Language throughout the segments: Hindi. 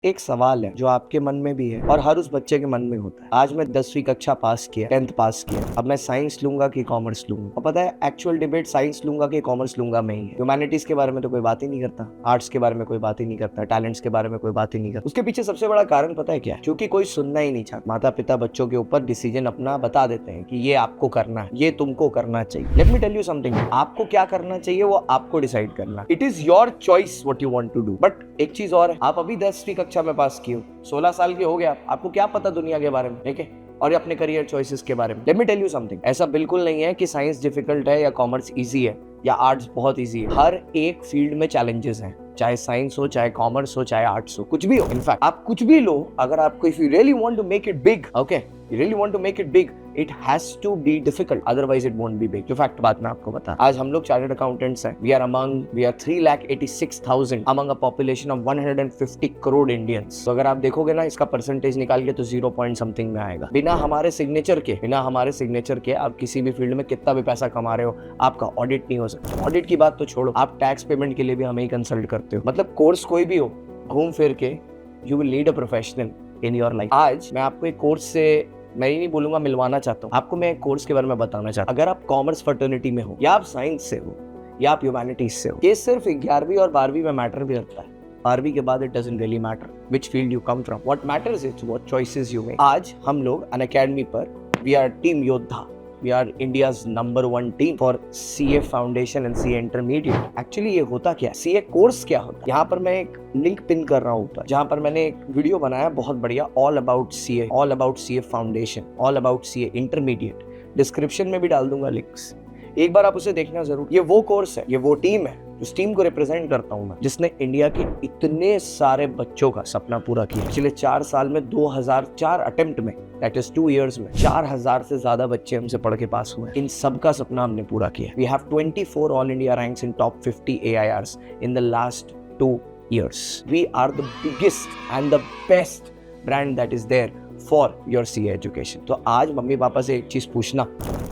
एक सवाल है जो आपके मन में भी है और हर उस बच्चे के मन में होता है। आज मैं 10वीं कक्षा पास किया, 10th पास किया, अब मैं साइंस लूंगा कि कॉमर्स लूंगा। और पता है एक्चुअल डिबेट साइंस लूंगा कि कॉमर्स लूंगा में ही है। ह्यूमैनिटीज के बारे में तो कोई बात ही नहीं करता, आर्ट्स के बारे में कोई बात ही नहीं करता, टैलेंट्स के बारे में कोई बात ही नहीं करता। उसके पीछे सबसे बड़ा कारण पता है क्या है? क्योंकि कोई सुनना ही नहीं चाहता। माता पिता बच्चों के ऊपर डिसीजन अपना बता देते हैं कि ये आपको करना है, ये तुमको करना चाहिए। Let me tell you something, आपको क्या करना चाहिए वो आपको डिसाइड करना। It is your choice what you want to do. But एक चीज और है, आप अभी 10वीं कक्षा में पास किए हो, 16 साल के हो गए, आपको क्या पता दुनिया के बारे में, ठीक है, और अपने करियर चॉइसेस के बारे में। Let me tell you something, ऐसा बिल्कुल नहीं है कि साइंस डिफिकल्ट है या कॉमर्स इजी है या आर्ट्स बहुत इजी है। हर एक फील्ड में चैलेंजेस हैं, चाहे साइंस हो, चाहे कॉमर्स हो, चाहे आर्ट्स हो, कुछ भी हो। इनफैक्ट आप कुछ भी लो, अगर आपको if you really want to make it big, okay, you really want to make it big, it has to be difficult, otherwise it won't be big. जो फैक्ट बात मैं आपको बता, आज हम लोग चार्टर्ड अकाउंटेंट्स हैं। We are 3,86,000 among a population of 150 crore Indians. तो अगर आप देखोगे ना इसका परसेंटेज निकाल के तो 0 पॉइंट समथिंग में आएगा। बिना हमारे सिग्नेचर के आप किसी भी फील्ड में कितना भी पैसा कमा रहे हो, आपका ऑडिट नहीं हो सकता। ऑडिट की बात तो छोड़ो, आप टैक्स पेमेंट के लिए भी हमें ही कंसल्ट करते हो। मतलब कोर्स कोई भी हो, घूम फिर के you will need a professional in your life. आज मैं आपको एक कोर्स से, मैं ही नहीं बोलूंगा मिलवाना चाहता हूँ, आपको मैं एक कोर्स के बारे में बताना चाहता हूँ। अगर आप कॉमर्स फर्टर्निटी में हो या आप साइंस से हो या आप ह्यूमैनिटीज से हो, ये सिर्फ 11वीं और 12वीं में मैटर भी करता है। 12वीं के बाद it doesn't really matter which field you come from, what matters is what choices you make. आज हम लोग अनअकैडमी पर वी आर टीम योद्धा, We are India's #1 team for CA Foundation and CA Intermediate। Actually ये होता क्या है, CA कोर्स क्या होता है? यहाँ पर मैं एक लिंक पिन कर रहा हूँ ऊपर, जहाँ पर मैंने एक वीडियो बनाया बहुत बढ़िया, all about CA foundation, all about CA intermediate. Description में भी डाल दूंगा लिंक्स, एक बार आप उसे देखना जरूर। ये वो कोर्स है, ये वो टीम है, उस टीम को रिप्रेजेंट करता हूँ मैं, जिसने इंडिया के इतने सारे बच्चों का सपना पूरा किया। पिछले 4 साल में 2004 अटेम्प्ट में, दैट इज 2 years में 4000 से ज्यादा बच्चे हमसे पढ़ के पास हुए। इन सब का सपना हमने पूरा किया। We have 24 all India ranks in top 50 AIRs in the last 2 years। We are the biggest and the best brand that is there for your CA education. तो आज मम्मी पापा से एक चीज पूछना,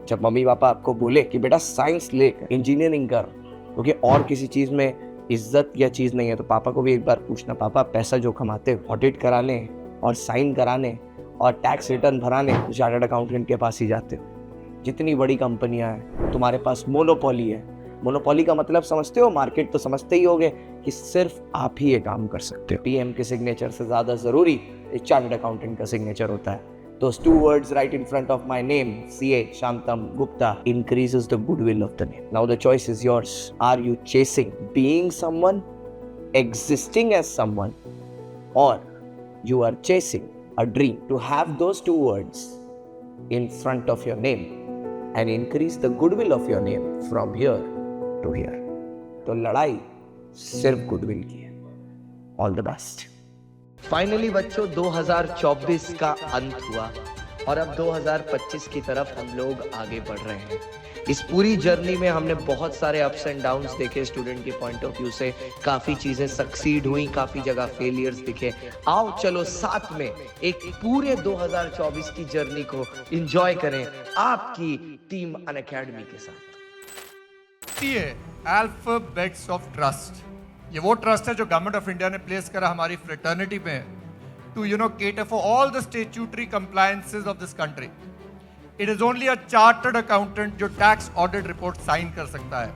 जब मम्मी पापा आपको बोले कि बेटा साइंस ले, इंजीनियरिंग कर, क्योंकि और किसी चीज में इज्जत या चीज नहीं है, तो पापा को भी एक बार पूछना, पापा पैसा जो कमाते हो ऑडिट कराने और साइन कराने और टैक्स रिटर्न भराने तो चार्टर्ड अकाउंटेंट के पास ही जाते हो। जितनी बड़ी कंपनियां हैं, तुम्हारे पास मोनोपोली है। मोनोपोली का मतलब समझते हो, मार्केट तो समझते ही होगे कि सिर्फ आप ही ये काम कर सकते हो। PM के सिग्नेचर से ज्यादा जरूरी एक चार्टर्ड अकाउंटेंट का सिग्नेचर होता है। Those 2 words right in front of my name, CA Shantam Gupta, increases the goodwill of the name. Now the choice is yours. Are you chasing being someone, existing as someone, or you are chasing a dream to have those 2 words in front of your name and increase the goodwill of your name from here to here? तो लड़ाई सिर्फ गुडविल की है। All the best. फाइनली बच्चों 2024 का अंत हुआ और अब 2025 की तरफ हम लोग आगे बढ़ रहे हैं। इस पूरी जर्नी में हमने बहुत सारे अप्स एंड डाउन्स देखे। स्टूडेंट के पॉइंट ऑफ व्यू से काफी चीजें सक्सीड हुई, काफी जगह फेलियर्स दिखे। आओ चलो साथ में एक पूरे 2024 की जर्नी को एंजॉय करें आपकी टीम अनअकैडमी के साथ। CA अल्फाबेट्स ऑफ ट्रस्ट, ये वो ट्रस्ट है जो गवर्नमेंट ऑफ इंडिया ने प्लेस करा हमारी फ्रेटर्निटी पे to cater for all the statutory compliances of this country. It is only a chartered accountant जो टैक्स ऑडिट रिपोर्ट साइन कर सकता है।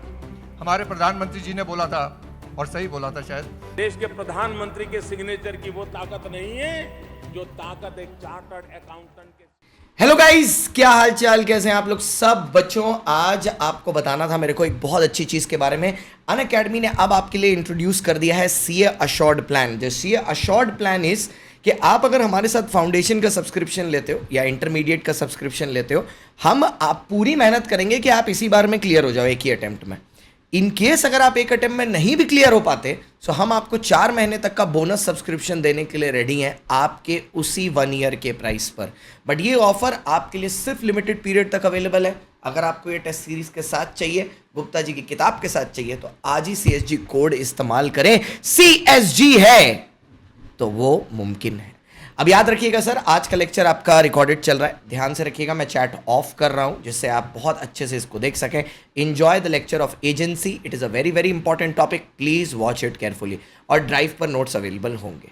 हमारे प्रधानमंत्री जी ने बोला था, और सही बोला था शायद, देश के प्रधानमंत्री के सिग्नेचर की वो ताकत नहीं है जो ताकत एक चार्टर्ड अकाउंटेंट के। हेलो गाइस, क्या हाल चाल, कैसे हैं आप लोग सब बच्चों। आज आपको बताना था मेरे को एक बहुत अच्छी चीज़ के बारे में। अनअकैडमी ने अब आपके लिए इंट्रोड्यूस कर दिया है CA अश्योर्ड प्लान। जो CA अश्योर्ड प्लान इज कि आप अगर हमारे साथ फाउंडेशन का सब्सक्रिप्शन लेते हो या इंटरमीडिएट का सब्सक्रिप्शन लेते हो, हम आप पूरी मेहनत करेंगे कि आप इसी बार में क्लियर हो जाओ एक ही अटेम्प्ट में। इन केस अगर आप एक अटेम्प्ट में नहीं भी क्लियर हो पाते तो हम आपको 4 महीने तक का बोनस सब्सक्रिप्शन देने के लिए रेडी हैं आपके उसी 1 ईयर के प्राइस पर। बट ये ऑफर आपके लिए सिर्फ लिमिटेड पीरियड तक अवेलेबल है। अगर आपको ये टेस्ट सीरीज के साथ चाहिए, गुप्ता जी की किताब के साथ चाहिए, तो आज ही CSG कोड इस्तेमाल करें। CSG है तो वो मुमकिन है। अब याद रखिएगा सर, आज का लेक्चर आपका रिकॉर्डेड चल रहा है, ध्यान से रखिएगा। मैं चैट ऑफ कर रहा हूं जिससे आप बहुत अच्छे से इसको देख सकें। Enjoy the lecture of agency, it is a very very important topic, please watch it carefully. और ड्राइव पर नोट्स अवेलेबल होंगे।